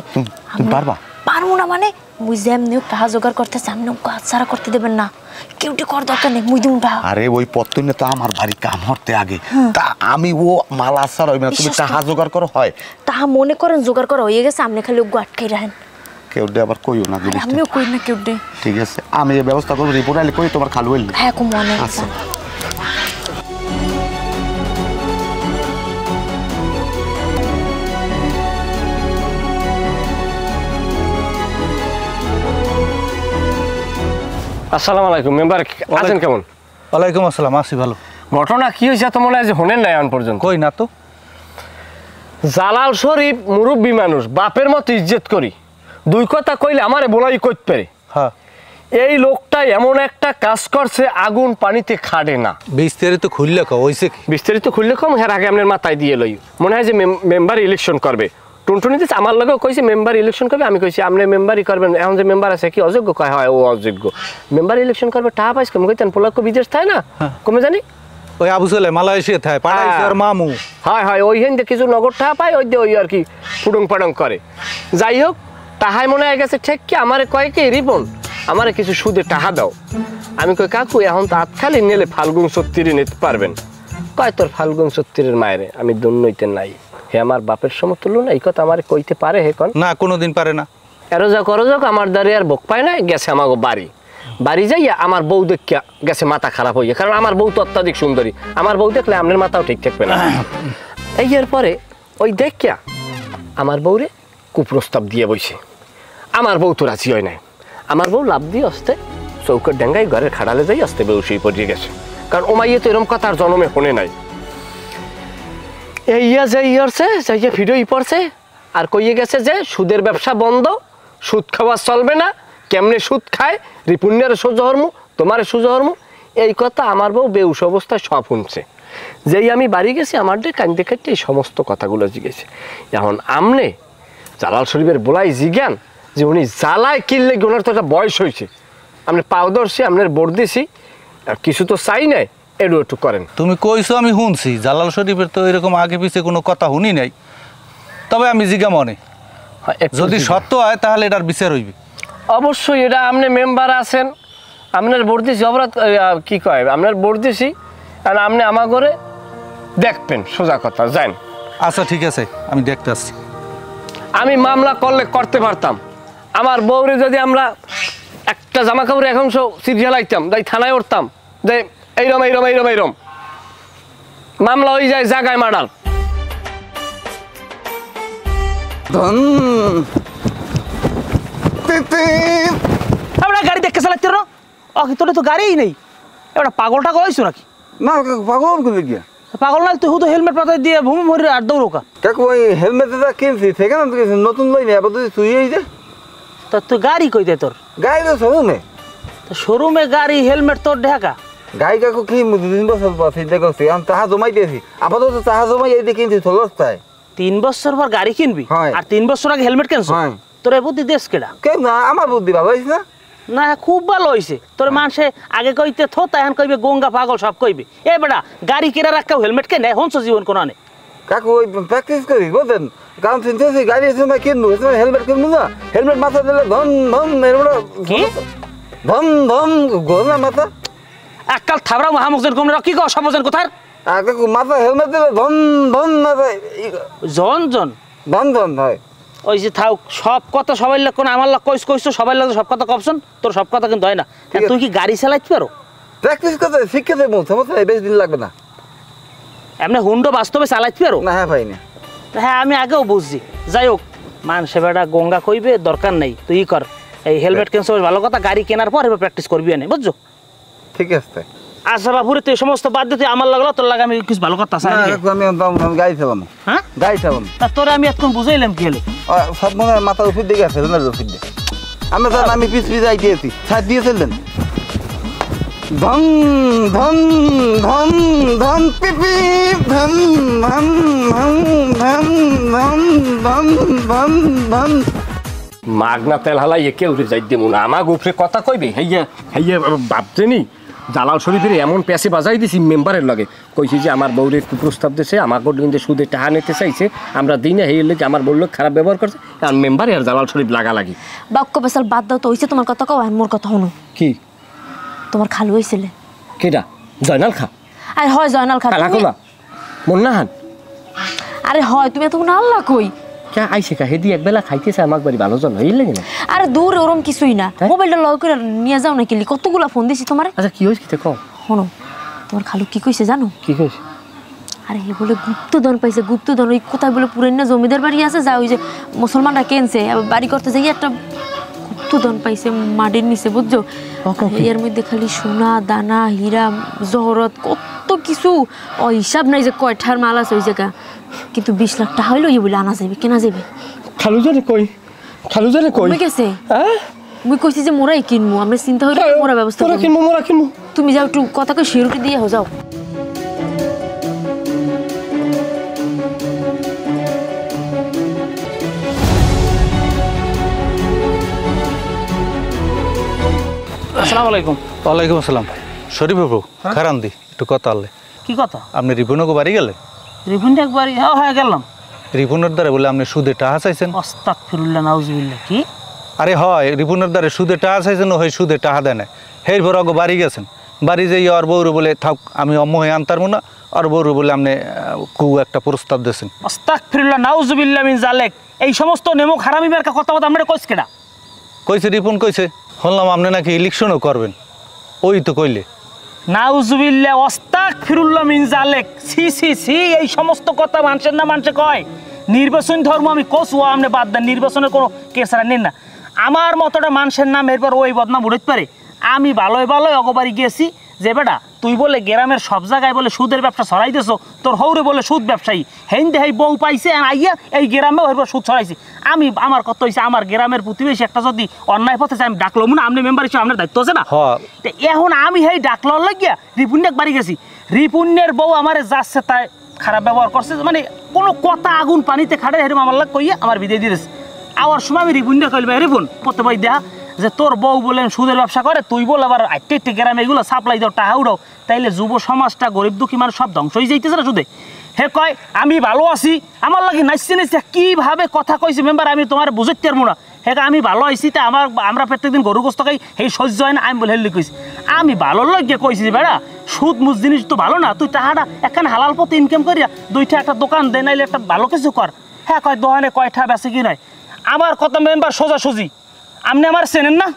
তুমি পারবা? পারবো না মানে মুই যেমনিও টাকা জোগাড় করতেছে, আপনি কাজ ছাড়া করতে দেবেন না। কেউটি কর দরকার নেই, মুই দিন টাকা। আরে ওই পত্তনে তো আমার বাড়ি কাম হতে আগে, তা আমি ও মাল আসার হইবে না। তুমি টাকা জোগাড় করো হয়, টাকা যাহা মনে করেন জোগাড় করা হয়ে গেছে, আপনি খালি ওগো আটকে রাখেন। কেউ দে আবার কইও না জিনিসটা। আমিও কই না কেউ দে। ঠিক আছে, আমি এই ব্যবস্থা করব, রিপোর্ট আইলে কই তোমার খালু হইলি। হ্যাঁ, খুব মনে আচ্ছা। আছে। আসসালামু আলাইকুম মেম্বার, আছেন কেমন? ওয়ালাইকুম আসসালাম, আছি ভালো। ঘটনা কি হয়েছে তো মনে হয় যে শোনেন নাই এখন পর্যন্ত। কই না তো। জালাল শরীফ মুরব্বী মানুষ, বাপের মতো ইজ্জত করি, দুই কথা কইলে আমারে বলাই কইতে পারে। হ্যাঁ, এই লোকটা এমন একটা কাজ করছে, আগুন পানিতে খাড়ে না। বিস্তারিত খুললে হইছে কি? বিস্তারিত খুললে কম, হ্যাঁ আগে আপনার মাথায় দিয়ে লই। মনে হয় যে মেম্বার ইলেকশন করবে, টুনটুনি দিচ্ছে আমার লগেও কইছে মেম্বার ইলেকশন করবে। আমি কইছি আপনি মেম্বারই করবেন, এখন যে মেম্বার আছে কি অযোগ্য? কয় হয় ও অযোগ্য, মেম্বার ইলেকশন করবে। টাকা পাইস কম কইতেন, পোলাক্য বিদেশ থাকে না, কমে জানি ওই আবু সালে মালয়েশিয়া থাকে, পাঠাইছে আর মামু। হয় হয়, ওই হেন কিছু নগদ টাকা পায়, ওই দিয়ে ওই আর কি ফুডং পাডং করে। যাই হোক, তাহাই মনে হয়ে গেছে ঠিক কি আমারে কয় কি রিপন আমারে কিছু সুদে টাকা দাও। আমি কই কাকু এখন তো আতখালি নিলে ফাল্গুন 36 নিতে পারবেন। কয় তোর ফাল্গুন 36 মায়েরে আমি দুর্নইতে নাই, হে আমার বাপের সমতুল্য না, এই কথা আমার কইতে পারে হে কন? না, কোনোদিন পারে না। এরো যাক করো যাক, আমার দ্বারে আর বক পায় না, গেছে আমাকে বাড়ি যাইয়া আমার বউ দেখিয়া গেছে মাথা খারাপ হইয়া, কারণ আমার বউ তো অত্যাধিক সুন্দরী, আমার বউ দেখলে আপনার মাথাও ঠিক থাকবে না। এই এর পরে ওই দেখিয়া আমার বউরে কুপ্রস্তাব দিয়ে বইছে। আমার বউ তো রাজি হয় নাই, আমার বউ লাভ দিয়ে আসতে চৌকের ডেঙ্গাই ঘরের খাড়ালে যাই আসতে বেউসেই পড়িয়ে গেছে, কারণ ওমাইয়ে তো এরকম কথা আর জন্মে শোনে নাই। এইয়া যে ইয়রছে যাইয়া ভিডিও পড়ছে আর কইয়ে গেছে যে সুদের ব্যবসা বন্ধ, সুদ খাওয়া চলবে না, কেমনে সুদ খায়, রিপুণ্যের সুজহর্মু, তোমার সুজহর্মু, এই কথা আমার বউ বেউস অবস্থায় সব শুনছে। যেই আমি বাড়ি গেছি আমার ডে কান্দে কাটতে এই সমস্ত কথাগুলো জিজ্ঞেছে। এখন আমনে জালাল শরীফের বলাই জিজ্ঞান যে উনি জ্বালায় কিনলে ওনার তো একটা বয়স হয়েছে, আপনি পাও ধরছি, আপনার বোর দিছি, আর কিছু তো চাই নাই, একটু করেন। তুমি কইছো আমি শুনছি, জালাল শরীফের তো এরকম আগে পিছে কোনো কথা শুনি নাই, তবে আমি জিজ্ঞা মনে যদি সত্য হয় তাহলে এটার বিচার হইবে। অবশ্যই এটা আপনি মেম্বার আছেন, আপনার বোর দিছি, অপরাধ কি কয় আপনার বোর দিছি, আর আপনি আমার ঘরে দেখবেন, সোজা কথা যান। আচ্ছা ঠিক আছে, আমি দেখতে আসছি। আমি মামলা করলে করতে পারতাম, আমার বউরে যদি আমরা একটা জামা কাপড় এখন সিরিয়াল আইতাম, তাই থানায় উঠতাম যে এইরম এইরম এইরম এইরম, মামলা হয়ে যায় জায়গায় মার্ডার। আমরা গাড়ি দেখে চালাচ্ছি না, তোর তো গাড়িই নেই, এবার পাগলটা করাইছো নাকি? না কাকু, পাগল করে গিয়া পাগল না, তুই তো হেলমেট পাতায় দিয়ে ভূমি মরে আর দৌড়োকা। কাকু ওই হেলমেটটা কিনছি সেখানে নতুন লই নি, আবার তুই তুই এই যে তা তুই গাড়ি কই দে তোর? গাড়ি তো শোরুমে। শোরুমে গাড়ি, হেলমেট তোর ঢাকা। গাড়ি কাকু কি 2 বছর পর চিন্তা করছি, আমি তাহা জমাই দিয়েছি, আপাতত তাহা জমাই এই দিয়ে কিনছি সলস্তায়। 3 বছর পর গাড়ি কিনবি হয়। আর 3 বছর আগে হেলমেট কিনছ? হয়। তোর এই বুদ্ধি দেশ কেডা? কেন না, আমার বুদ্ধি ভালো হয়েছে না? না, খুব ভালো হয়েছে। তোর মানুষে আগে কইতে থোতা, এখন কইবে গঙ্গা পাগল, সব কইবে। এ বেটা, গাড়ি কেনা রাখাও হেলমেট কেনে হনছ জীবন কোন আনে? কাকু ওই প্র্যাকটিস করি বুঝলেন, কারণ চিন্তেছি গাড়ি সময় কিনবো, এ সময় হেলমেট কিনবো না, হেলমেট মাথা দিলে ধন ধন কি ধন ধন ঘোরা মাথা। এককাল থাবরা মহামুখজন কমরে কি কও সবজন কোথার? আর কাকু মাথা হেলমেট দিলে ধন ধন মাথা জন জন ধন ধন হয়। ওই যে থাক, সব কথা সবাই লোক কোন আমার লোক কইছো, সবাই লোক সব কথা কপছন, তোর সব কথা কিন্তু হয় না। তুই কি গাড়ি চালাইতে পারো? প্র্যাকটিস করতে শিখে দেবো, সমস্যা বেশি দিন লাগবে না। এমনি হুন্ডো বাস্তবে চালাইতে পারো? না, হ্যাঁ ভাই না। হ্যাঁ, আমি আগেও বুঝছি। যাই হোক, মানুষে বেটা গঙ্গা কইবে দরকার নেই, তুই কর এই হেলমেট কেন ভালো কথা, গাড়ি কেনার পর এবার প্র্যাকটিস করবি না, বুঝছো? ঠিক আছে। আচ্ছা বাবুরে, তুই সমস্ত বাদ দিয়ে তুই আমার লাগলো, তোর লাগে আমি কিছু ভালো কথা আছে। আমি গাড়ি চালাম। হ্যাঁ, গাড়ি চালাম। তা তোরে আমি এতক্ষণ বুঝাইলাম কি হলো? সব মনে হয় মাথার উপর দিকে আছে, হেলমেটের উপর দিকে। আমি স্যার, আমি পিছ পিছ আই দিয়েছি, সাইড দিয়ে ফেললেন। ধন ধন ধন ধন পিপি ধন ধন ধন ধন ধন ধন ধন ধন। মাগনা তেল হালাই কেউ যাই দেব না, আমার উপরে কথা কইবে। হেইয়া হেইয়া ভাবছেনি জালাল শরীফের এমন পেছে বাজাই দিছি মেম্বারের লগে, কইছি যে আমার বউরে একটু প্রস্তাব দিয়েছে, আমার কিন্তু সুদে টাকা নিতে চাইছে, আমরা দিই না, হেই লেগে আমার বউর লোক খারাপ ব্যবহার করছে, আর মেম্বারে আর জালাল শরীফ লাগালাগি। বাক্য পেশাল বাদ দাও তো, হইছে তোমার কথা কও, আর মোর কথা শুনো। কি? তোমার খালু হইছিলে কেডা? জয়নাল খা? আরে হয় জয়নাল খা। কালা কোলা মুন্নাহান? আরে হয়, তুমি এতক্ষণ আল্লাহ কই কা আইসে কা হেদি একবেলা খাইতেছে আমাক বাড়ি ভালো জন হইলে না আরে দূর ওরম কিছুই না মোবাইলটা লগ করে নিয়ে যাও না কি কতগুলা ফোন দিছি তোমারে আচ্ছা কি হইছে কি কও শোনো তোমার খালু কি কইছে জানো কি কইছে আরে হে বলে গুপ্তধন পাইছে গুপ্তধন ওই কোথায় বলে পুরানো জমিদার বাড়ি আছে যা ওই যে মুসলমানরা কেনছে বাড়ি করতে যাই একটা গুপ্তধন পাইছে মাটির নিচে বুঝছো এর মধ্যে খালি সোনা দানা হীরা জহরত কত কিছু ও হিসাব নাই যে কয়টার মাল আছে ওই জায়গা কিন্তু 20 লাখ টাকা হইলো বলে আনা যাবে কেনা যাবে খালু জানে কই কমে গেছে মুই কইছি যে মোরাই কিনবো আমরা চিন্তা হইলো মোরা ব্যবস্থা করব মোরা কিনবো তুমি যাও একটু কথা কই শিরুটি দিয়ে যাও আসসালামু আলাইকুম। ওয়ালাইকুম আসসালাম। শরীফ বাবু খারান দি একটু কথা আনলে। কি কথা? আপনি রিপনকে বাড়ি গেলে? রিপন একবারই হ্যাঁ গেলাম। রিপনের দ্বারা বলে আপনি সুদে টাকা চাইছেন? আস্তাগফিরুল্লাহ নাউজুবিল্লাহ। কি? আরে হয় রিপনের দ্বারা সুদে টাকা চাইছেন হয় সুদে টাকা দেয় না। হের পর অগো বাড়ি গেছেন। বাড়ি যাই আর বউরে বলে থাক আমি অম্ম হয়ে আনতারমু না আর বউরে বলে আপনি একটা প্রস্তাব দিয়েছেন। আস্তাগফিরুল্লাহ নাউজুবিল্লাহ মিন জালেক। এই সমস্ত নেমক হারামি বের কথা বলতে আমরা কইছ কেডা? কইছে রিপন কইছে। শুনলাম আপনি নাকি ইলেকশনও করবেন। ওই তো কইলে। নাউজুবিল্লাহ আস্তাগফিরুল্লাহ মিন জালেক। সি সি সি এই সমস্ত কথা মানুষের না মানুষে কয়। নির্বাচন ধর্ম আমি কসু আপনি বাদ দেন নির্বাচনের কোনো কেসারা নেন না। আমার মতটা মানুষের নাম এরপর ওই বদনাম উড়াইতে পারে। আমি ভালোই অগবাড়ি গেছি যে বেটা তুই বলে গ্রামের সব জায়গায় বলে সুদের ব্যবসা ছড়াই দিয়েছ তোর হৌরে বলে সুদ ব্যবসায়ী হেন দেহাই বউ পাইছে আইয়া এই গ্রামেও এরপর সুদ ছড়াইছি। আমি আমার কত হয়েছে আমার গ্রামের প্রতিবেশী একটা যদি অন্যায় পথে আমি ডাকলো না আপনি মেম্বার হিসেবে আপনার দায়িত্ব আছে না। এখন আমি এই ডাকলো লাগিয়া রিপুণ্যের বাড়ি গেছি। রিপুণ্যের বউ আমার যাচ্ছে তাই খারাপ ব্যবহার করছে মানে কোনো কথা আগুন পানিতে খাটে হেরম আমার লাগ কইয়া আমার বিদায় দিয়েছে। আবার সময় আমি রিপুণ্যে কইল রিপুন পড়তে পাই দেখা যে তোর বউ বলেন সুদের ব্যবসা করে তুই বল আবার আইটে গ্রামে এগুলো সাপ্লাই দাও টাকা উড়াও তাইলে যুব সমাজটা গরিব দুঃখী মানুষ সব ধ্বংস হয়ে যাইতেছে না সুদে। হে কয় আমি ভালো আছি আমার লাগে নাচছে নাচছে কীভাবে কথা কইছি মেম্বার আমি তোমার বুঝতে পারবো না। হে আমি ভালো আইছি তা আমরা প্রত্যেকদিন গরু গোস্ত খাই সেই সহ্য হয় না আমি বলে হেলি কইছি আমি ভালো লাগিয়ে কইছি বেড়া সুদ মুজ জিনিস তো ভালো না তুই টাকাটা একখান হালাল পথে ইনকাম করিয়া দুইটা একটা দোকান দে নাইলে একটা ভালো কিছু কর। হ্যাঁ কয় দোকানে কয়টা বেছে কি নয় আমার কথা মেম্বার সোজাসুজি আপনি আমার চেনেন না?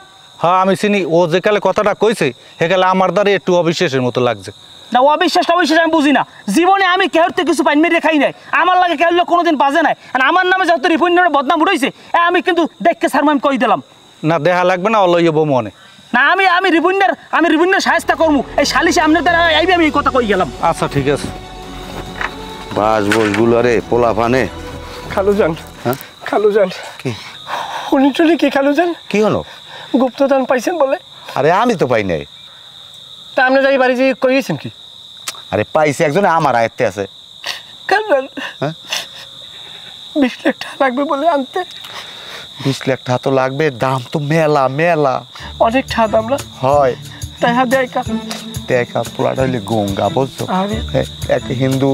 হ্যাঁ আমি চিনি। ও যে কালে কথাটা কইছে সেকালে আমার দ্বারা একটু অবিশ্বাসের মতো লাগছে। না অবিশ্বাস আমি বুঝি না। জীবনে আমি কেউতে কিছু পাইন মেরে খাই নাই আমার লাগে কেউ কোনোদিন বাজে নাই আর আমার নামে যেহেতু রিপোর্টের বদনাম উঠেছে আমি কিন্তু দেখকে স্যার আমি কই দিলাম না দেখা লাগবে না অলইব মনে না আমি রিপোর্টের সাহায্য করবো এই সালিশে আপনার দ্বারা আইবি আমি এই কথা কই গেলাম। আচ্ছা ঠিক আছে। বাস বসগুলো রে পোলা পানে খালু যান হ্যাঁ খালু যান কি উনি চলি কি খালু যান কি হলো? গুপ্তদান পাইছেন বলে? আরে আমি তো পাই নাই। তা আপনি যাই বাড়ি যে কইয়েছেন কি? আরে পাইছে একজন আমার আয়ত্তে আছে। খালু যান হ্যাঁ 20 লাখ টাকা লাগবে বলে আনতে। 20 লাখ টাকা তো লাগবে দাম তো মেলা মেলা অনেক টাকা দাম না হয় তাই হাত দেয় কা দেখা পোলাটা হইলে গঙ্গা বুঝছো আরে এক হিন্দু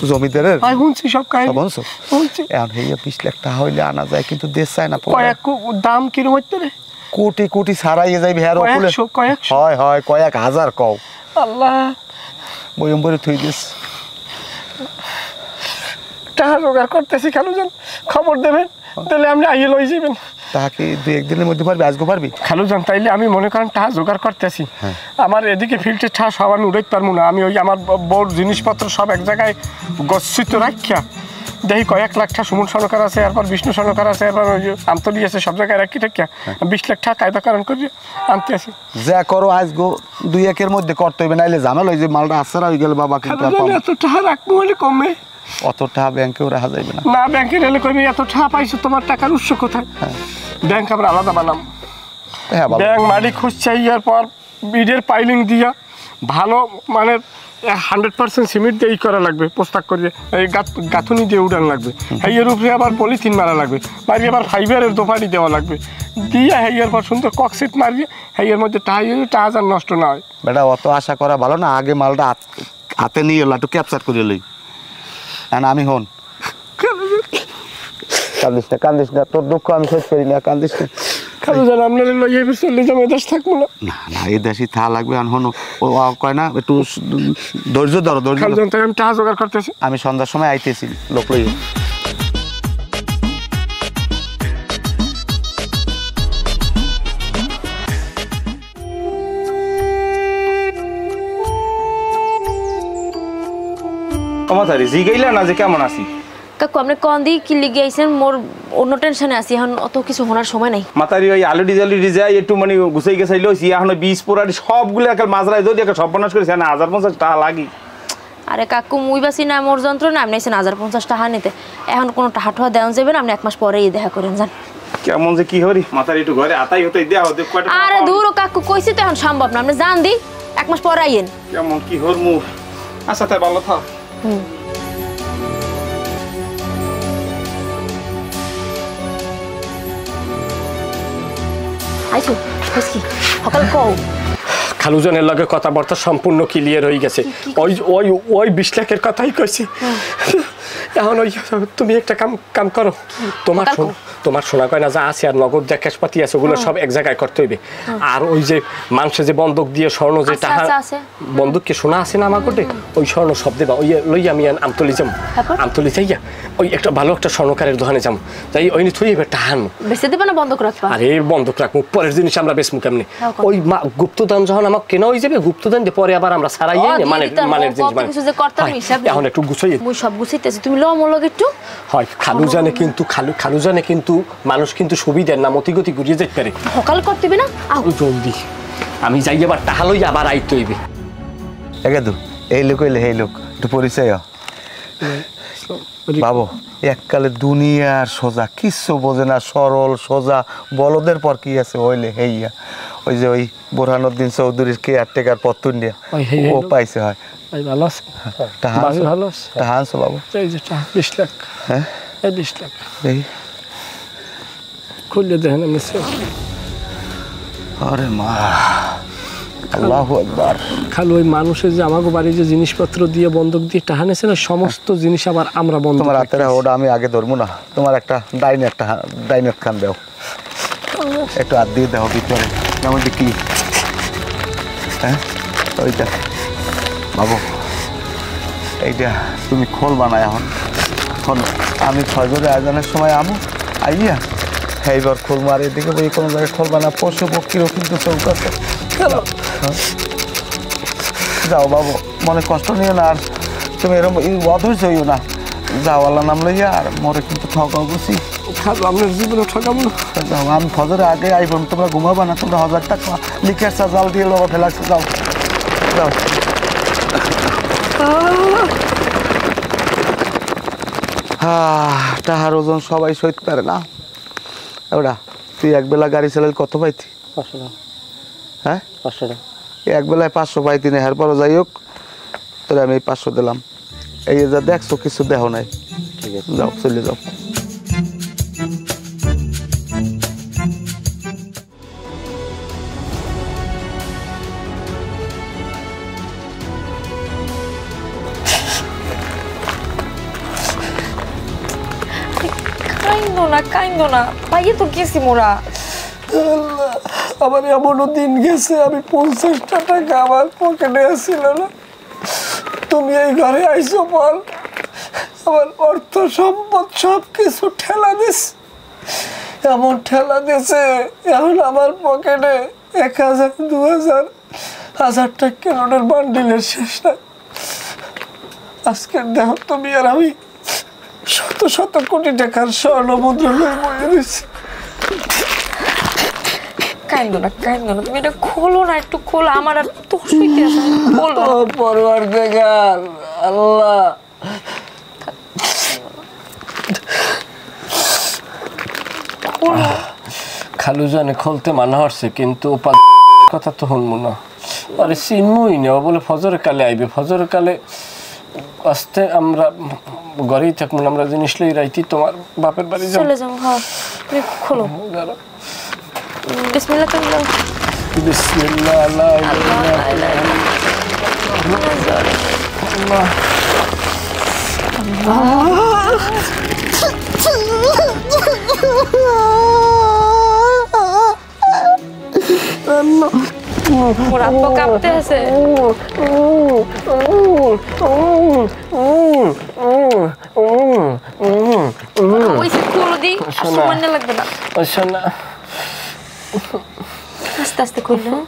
জমিদারের আমি শুনছি সব কাহিনী বুঝছো শুনছি এখন হইয়া 20 লাখ টাকা হইলে আনা যায় কিন্তু দেশ চায় না। কয়েক দাম কিরম হইতে রে? কোটি কোটি ছাড়াইয়ে যাইবে হ্যাঁ কয়েকশো হয় হয় কয়েক হাজার কও আল্লাহ বয়ম্বরে থই দিস টাকা জোগাড় করতেছি খালু যান খবর দেবেন তাহলে আপনি আইয়ে লই যাবেন। তাকে 2-1 দিনের মধ্যে পারবি আজকে পারবি? খালু যান তাইলে আমি মনে করেন টাকা জোগাড় করতেছি আমার এদিকে ফিল্টের টাকা সব আমি উড়াইতে পারবো না। আমি ওই আমার বোর্ড জিনিসপত্র সব এক জায়গায় গচ্ছিত রাখিয়া দেখি কয়েক লাখ টাকা সুমন সরকার আছে এরপর বিষ্ণু সরকার আছে এরপর ওই আমতলি আছে সব জায়গায় রাখি রাখিয়া 20 লাখ টাকা কায়দাকরণ করি আনতে আসি। যা করো আজগো 2-1 এর মধ্যে করতে হইবে নাইলে ঝামেলা হই যে মালটা আসার হয়ে গেল বাবা কিন্তু এত টাকা রাখবো বলে কমে অত টাকা ব্যাংকেও রাখা যাইবে না। না ব্যাংকে রেলে কইবি এত টাকা পাইছো তোমার টাকার উৎস কোথায়? ব্যাংক আমরা আলাদা বানাম। হ্যাঁ ব্যাংক মালিক খুঁজছে ইয়ার পর বিডের পাইলিং দিয়া ভালো মানে 100% সিমেন্ট দিয়ে করা লাগবে প্রস্তাব করিয়ে এই গাঁথুনি দিয়ে উড়ান লাগবে হেয়ের উপরে আবার পলিথিন মারা লাগবে মারি আবার ফাইবারের দোপানি দেওয়া লাগবে দিয়ে হেয়ের পর সুন্দর ককসিট মারিয়ে হেয়ের মধ্যে টাকা যেন নষ্ট না হয়। বেটা অত আশা করা ভালো না আগে মালটা হাতে নিয়ে এলো একটু ক্যাপচার করে লই আমি হন কান্দিস না তোর দুঃখ আমি শেষ করি না কান্দিস না খালু জান আপনার লইয়ে চলে যাবো এদেশ থাকবো না না এই দেশই থা লাগবে হন ও কয় না একটু ধৈর্য ধরো খালু জান তাই আমি টাকা জোগাড় করতেছি আমি সন্ধ্যার সময় আইতেছি লোক লইয়ে মাতারি জিগাইলা না যে কেমন আছি? কাকু আপনি কন দিয়ে কি লিগে আইছেন? মোর অন্য টেনশনে আছি, এখন অত কিছু শোনার সময় নাই। মাতারি ওই আলুডি জালুডি যায় একটু মানে গুছাই গেছাইল এখন বীজ পোড়াটি সবগুলো একাল মাজরায় যদি একটা সর্বনাশ করেছে না 1050 টাকা লাগি। আরে কাকু মুই বাসি না মোর যন্ত্র না, আপনি আইছেন 1050 টাকা নিতে, এখন কোনো টাকা ঠোয়া দেওয়া যাবে না, আপনি 1 মাস পরেই দেখা করেন যান। কেমন যে কি হরি মাতারি একটু ঘরে আতাই হতে দেয়া হতে কয়টা। আরে দূর ও কাকু কইছি তো এখন সম্ভব না, আপনি যান দি 1 মাস পরে আইয়েন। কেমন কি হরমু? আচ্ছা তাই ভালো থাক। আইছো কি সকাল কও খালুজনের লগে কথাবার্তা সম্পূর্ণ ক্লিয়ার হয়ে গেছে। ওই ওই ওই 20 লাখের কথাই কইছে। এখন ওই তুমি একটা কাম করো, তোমার শোনা কয় না যা আছে আর নগদ যা ক্যাশপাতি আছে ওগুলো সব এক জায়গায় করতে হইবে। আর ওই যে মানুষে যে বন্ধক দিয়ে স্বর্ণ যে টাকা বন্ধক কি শোনা আছে না আমার কোটে, ওই স্বর্ণ সব দেবা। ওই লই আমি আমতলি যাম, আমতলি যাইয়া ওই একটা ভালো একটা স্বর্ণকারের দোকানে যাম, যাই ওই নি থুই এবার টাকা আনবো। বেচে দেবে না বন্ধক রাখবা? আরে বন্ধক রাখবো, পরের জিনিস আমরা বেচমু কেমনে? ওই গুপ্তদান যখন আমাকে কেনা হয়ে যাবে, গুপ্তদান দিয়ে পরে আবার আমরা সারাই মানের জিনিস মানে এখন একটু গুছাই মুই সব গুছাইতেছি, তুমি লও মোর লগে একটু। হয় খালু জানে কিন্তু মানুষ কিন্তু সুবিধার না মতি গতি ঘুরিয়ে যেতে পারে। সকাল করতে হবে না, আও জলদি আমি যাই আবার টাকা লই আবার আইতে হইবে। একেদু এই লোক হইলে এই লোক একটু পরিচয় বাবু। এককালে দুনিয়ার সোজা কিচ্ছু বোঝে না, সরল সোজা বলদের পর কি আছে হইলে হেইয়া। ওই যে ওই বোরহানুদ্দিন চৌধুরীর কেয়ারটেকার পত্তন দিয়া ও পাইছে হয়। ভালো আছে ভালো আছে টাকা আনছো বাবু? এই যে 20 লাখ। হ্যাঁ 20 লাখ এই খুলে দেখেন আমি। আরে মা আল্লাহু আকবার। খালু ওই মানুষের যে আমাকে বাড়ি যে জিনিসপত্র দিয়ে বন্ধক দিয়ে টাকা নিয়েছে না, সমস্ত জিনিস আবার আমরা বন্ধ। তোমার হাতের ওটা আমি আগে ধরবো না, তোমার একটা ডাইনেট খান দাও, একটু হাত দিয়ে দাও ভিতরে যেমন কি। হ্যাঁ ওইটা বাবু এইটা তুমি খোল বানায় এখন আমি ফজরের আয়োজনের সময় আমু আইয়া এইবার খোল মারে এদিকে বই কোনো জায়গায় খোল বানা পশু পক্ষীরও কিন্তু চৌক আছে। যাও বাবু মনে কষ্ট নিও না, আর তুমি এরকম অধৈর্য হইও না, যাও আল্লাহ নাম লইয়া। আর মোরে কিন্তু ঠকাও বুঝি, আপনার জীবনে ঠকাবো না। যাও আমি ফজরের আগে আইব, তোমরা ঘুমাবা না, তোমরা 1000 টাকা লিখে জাল দিয়ে লোক ফেলাচ্ছে। যাও যাও টাহার ওজন সবাই সইতে পারে না। ওটা তুই একবেলা গাড়ি চালালে কত পাইতি? 500 টাকা। হ্যাঁ 500 টাকা। একবেলায় 500 পাইতি না, এরপরও যাই হোক তোরে আমি 500 দিলাম। এই যা দেখছো কিছু দেহ নাই, ঠিক আছে যাও চলে যাও। কাইন্দো না পাইয়ে তো গেছি মোরা। আমার এমনও দিন গেছে আমি 50টা টাকা আমার পকেটে আসছিল না, তুমি এই ঘরে আইসো বল আমার অর্থ সম্পদ সব কিছু ঠেলা দিস, এমন ঠেলা দিছে এখন আমার পকেটে 1000 2000 1000 টাকা নোটের বান্ডিলের শেষ নাই। আজকের দেখো তুমি আর আমি শত শত কোটি টাকার স্বর্ণ মুদ্রা বয়ে দিচ্ছি। কাইন্দো না তুমি এটা খোলো না, একটু খোলো, আমার আর তো শুইতে আসে না, খোলো। পরওয়ারদিগার আল্লাহ খালু জানে খুলতে মানা হচ্ছে কিন্তু কথা তো শুনবো না। আরে চিনমুই না, বলে ফজরের কালে আইবে, ফজরের কালে আসতে আমরা ঘরেই থাকবো, আমরা জিনিস লই রাইতি তোমার বাপের বাড়ি চলে যাবো। হ্যাঁ তুমি খোলো। বিসমিল্লাহ তুমি বলো। বিসমিল্লাহ লা ইলাহা ইল্লাল্লাহ। মোর আব্বা কাঁপতে আছে। ওই খোলো দি, সময় লাগবে না। শোনা আস্তে আস্তে খুললো।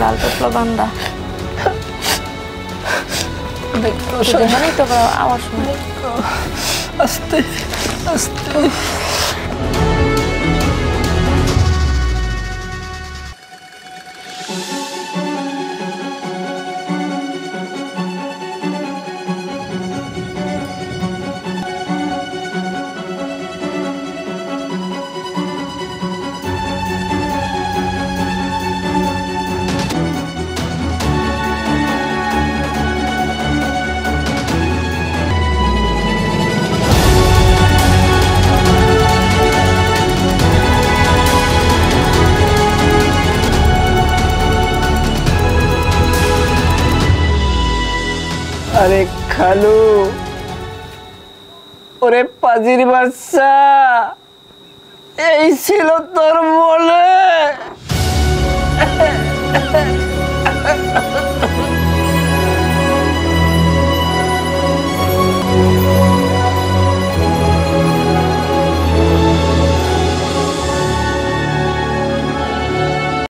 লাল টপলা বান্দা দেখো তো আওয়াজ শুনে আস্তে আস্তে আরে খালু ওরে পাজির বাচ্চা এই ছিল তোর বলে